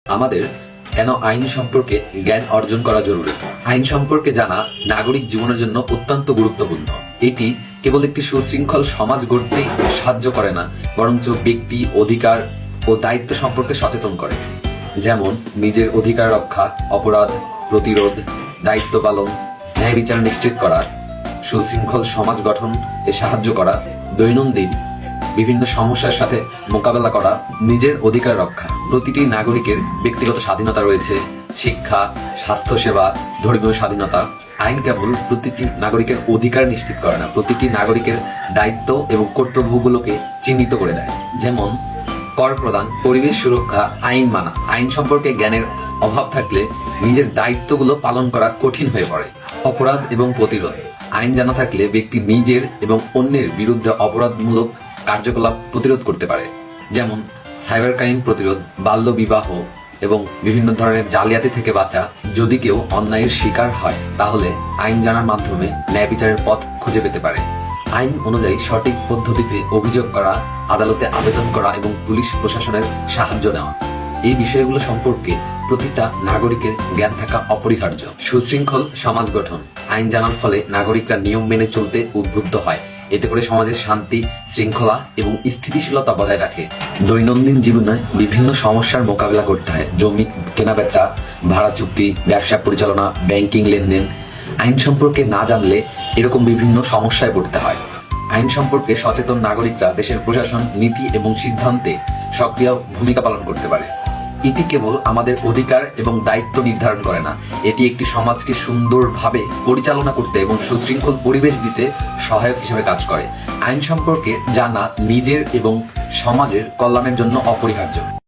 আমাদের কেন আইন সম্পর্কে জ্ঞান অর্জন করা জরুরি? আইন সম্পর্কে জানা নাগরিক জীবনের জন্য অত্যন্ত গুরুত্বপূর্ণ। এটি কেবল একটি সুশৃঙ্খল সমাজ গড়তেই সাহায্য করে না, বরঞ্চ ব্যক্তি অধিকার ও দায়িত্ব সম্পর্কে সচেতন করে। যেমন নিজের অধিকার রক্ষা, অপরাধ প্রতিরোধ, দায়িত্ব পালন, ন্যায় বিচার নিশ্চিত করা, সুশৃঙ্খল সমাজ গঠন এ সাহায্য করা, দৈনন্দিন বিভিন্ন সমস্যার সাথে মোকাবেলা করা, নিজের অধিকার রক্ষা। প্রতিটি নাগরিকের ব্যক্তিগত স্বাধীনতা রয়েছে, শিক্ষা, স্বাস্থ্যসেবা, ধর্মীয় স্বাধীনতা। আইন কেবল প্রতিটি নাগরিকের অধিকার নিশ্চিত করে না, প্রতিটি নাগরিকের দায়িত্ব এবং কর্তব্যগুলোকে চিহ্নিত করে দেয়। যেমন কর প্রদান, পরিবেশ সুরক্ষা, আইন মানা। আইন সম্পর্কে জ্ঞানের অভাব থাকলে নিজের দায়িত্বগুলো পালন করা কঠিন হয়ে পড়ে। অপরাধ এবং প্রতিরোধ, আইন জানা থাকলে ব্যক্তি নিজের এবং অন্যের বিরুদ্ধে অপরাধমূলক কার্যকলাপ প্রতিরোধ করতে পারে। যেমন সাইবার ক্রাইম প্রতিরোধ, বাল্য বিবাহ এবং বিভিন্ন ধরনের জালিয়াতি থেকে বাঁচা। যদি কেউ অন্যায়ের শিকার হয়, তাহলে আইন জানার মাধ্যমে ন্যায় বিচারের পথ খুঁজে পেতে পারে। আইন অনুযায়ী সঠিক পদ্ধতিতে অভিযোগ করা, আদালতে আবেদন করা এবং পুলিশ প্রশাসনের সাহায্য নেওয়া, এই বিষয়গুলো সম্পর্কে প্রতিটা নাগরিকের জ্ঞান থাকা অপরিহার্য। সুশৃঙ্খল সমাজ গঠন, আইন জানার ফলে নাগরিকরা নিয়ম মেনে চলতে উদ্বুদ্ধ হয়। এতে করে সমাজের শান্তি, শৃঙ্খলা এবং স্থিতিশীলতা বজায় রাখে। দৈনন্দিন জীবনে বিভিন্ন সমস্যার মোকাবিলা করতে হয়। জমি কেনাবেচা, ভাড়া চুক্তি, ব্যবসা পরিচালনা, ব্যাংকিং লেনদেন। আইন সম্পর্কে না জানলে এরকম বিভিন্ন সমস্যায় পড়তে হয়। আইন সম্পর্কে সচেতন নাগরিকরা দেশের প্রশাসন, নীতি এবং সিদ্ধান্তে সক্রিয় ভূমিকা পালন করতে পারে। এটি কেবল আমাদের অধিকার এবং দায়িত্ব নির্ধারণ করে না, এটি একটি সমাজকে সুন্দরভাবে পরিচালনা করতে এবং সুশৃঙ্খল পরিবেশ দিতে সহায়ক হিসেবে কাজ করে। আইন সম্পর্কে জানা নিজের এবং সমাজের কল্যাণের জন্য অপরিহার্য।